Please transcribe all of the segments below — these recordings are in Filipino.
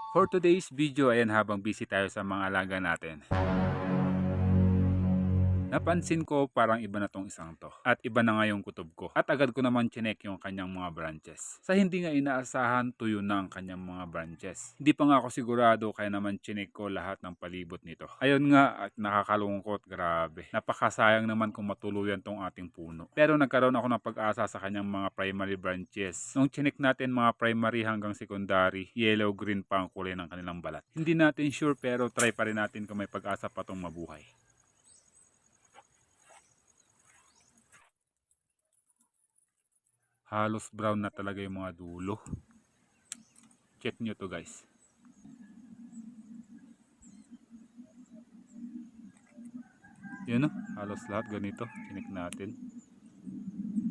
For today's video, ayan habang busy tayo sa mga alaga natin. Napansin ko parang iba na tong isang to. At iba na nga yung kutob ko. At agad ko naman chinek yung kanyang mga branches. Sa hindi nga inaasahan, tuyo na ang kanyang mga branches. Hindi pa nga ako sigurado kaya naman chinek ko lahat ng palibot nito. Ayun nga at nakakalungkot, grabe. Napakasayang naman kung matuluyan tong ating puno. Pero nagkaroon ako ng pag-asa sa kanyang mga primary branches. Nung chinek natin mga primary hanggang secondary, yellow-green pa ang kulay ng kanilang balat. Hindi natin sure pero try pa rin natin kung may pag-asa pa tong mabuhay. Halos brown na talaga yung mga dulo. Check nyo to guys. Yun no, halos lahat ganito. Chinik natin.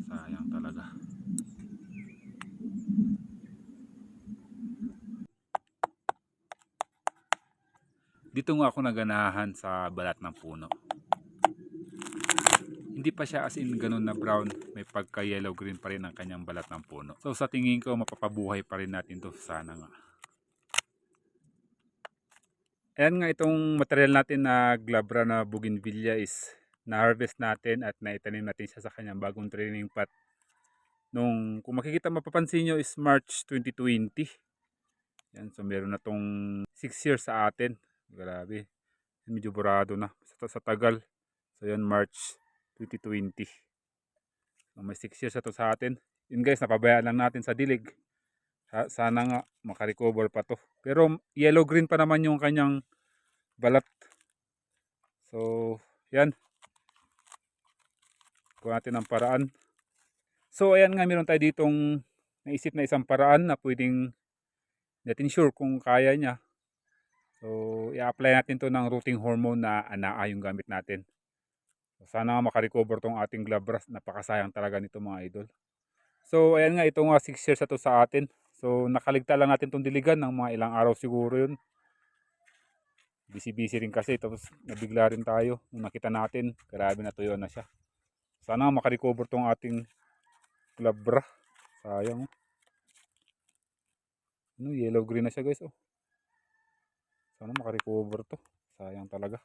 Sayang talaga. Dito nga ako naganahan sa balat ng puno. Hindi pa siya as in ganun na brown. May pagka yellow green pa rin ang kanyang balat ng puno. So sa tingin ko mapapabuhay pa rin natin to, sana nga. Ayan nga itong material natin na glabra na bougainvillea is na-harvest natin at naitanim natin siya sa kanyang bagong training pot. Nung kung makikita mapapansin nyo is March 2020. Yan, so meron na tong 6 years sa atin. Grabe. Medyo burado na sa tagal. So yan March 2020. So may 6 years na to sa atin. Yun guys, napabayaan lang natin sa dilig. Sana nga makarecover pa to. Pero yellow green pa naman yung kanyang balat. So yan. Kuha natin ang paraan. So ayan nga, meron tayo ditong naisip na isang paraan na pwedeng natin sure kung kaya niya. So i-apply natin to ng rooting hormone na ANAA yung gamit natin. So, sana nga makarecover tong ating glabras. Napakasayang talaga nito mga idol. So ayan nga, ito nga 6 years na to sa atin. So nakaligta lang natin tong diligan ng mga ilang araw siguro yun. Busy rin kasi, tapos nabigla rin tayo nung nakita natin. Grabe na tuyo na siya. Sana nga makarecover tong ating glabra. Sayang. Ano, yellow green na siya guys. Oh. Sana makarecover to. Sayang talaga.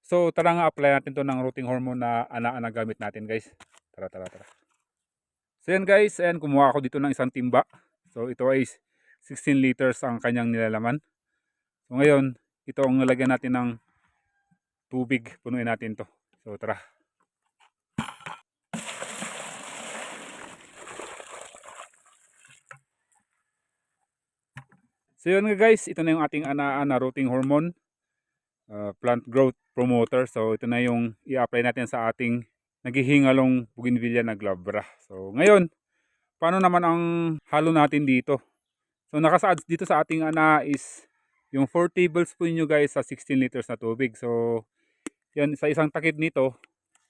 So tara nga, apply natin to ng rooting hormone na ANAA na gamit natin guys. Tara. So yan guys, ayan, kumuha ako dito ng isang timba. So ito ay 16 liters ang kanyang nilalaman. So ngayon, ito ang nalagyan natin ng tubig. Punuin natin to. So tara. So yun nga guys, ito na yung ating ANAA na rooting hormone. Plant growth promoter. So ito na yung i-apply natin sa ating naghihingalong bougainvillea na glabra. So ngayon, paano naman ang halo natin dito? So nakasaad dito sa ating ANAA is yung 4 tablespoon nyo guys sa 16 liters na tubig. So yan, sa isang takip nito,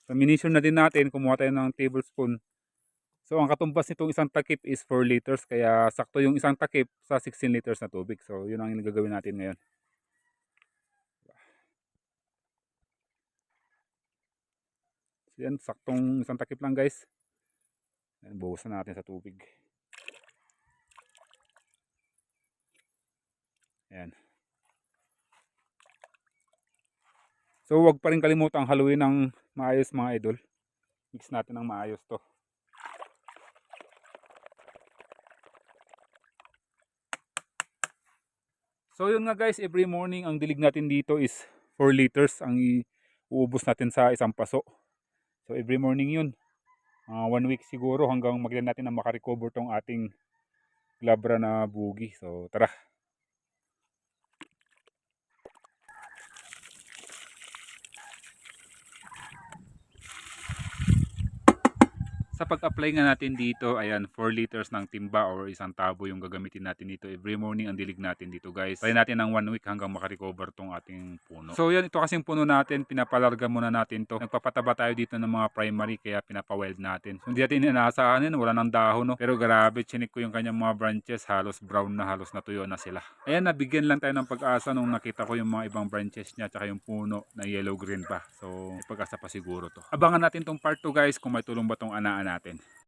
so minisyon na din natin, kumuha tayo ng tablespoon. So ang katumbas nitong isang takip is 4 liters, kaya sakto yung isang takip sa 16 liters na tubig. So yun ang gagawin natin ngayon. So yan, saktong isang takip lang guys. Yan, buhusan natin sa tubig. Yan. So huwag pa rin kalimutang haluin ng maayos mga idol. Mix natin ng maayos to. So yun nga guys, every morning ang dilig natin dito is 4 liters ang iuubos natin sa isang paso. So every morning yun. 1 week siguro hanggang maglan natin na makarecover tong ating glabra na bugi. So tara. Sa pag-apply nga natin dito, ayan, 4 liters ng timba or isang tabo yung gagamitin natin dito. Every morning ang dilig natin dito guys. Try natin ng 1 week hanggang makarecover tong ating puno. So yan, ito kasing puno natin, pinapalarga muna natin to. Nagpapataba tayo dito ng mga primary kaya pinapawild natin. So hindi natin inaasahan yun, wala ng dahon no. Pero grabe, chinik ko yung kanyang mga branches, halos brown na, halos natuyo na sila. Ayan, nabigyan lang tayo ng pag-asa nung nakita ko yung mga ibang branches niya tsaka yung puno na yellow green pa. So may pag-asa pa siguro to. Abangan natin tong part 2 guys kung may tulong ba tong ANAA natin.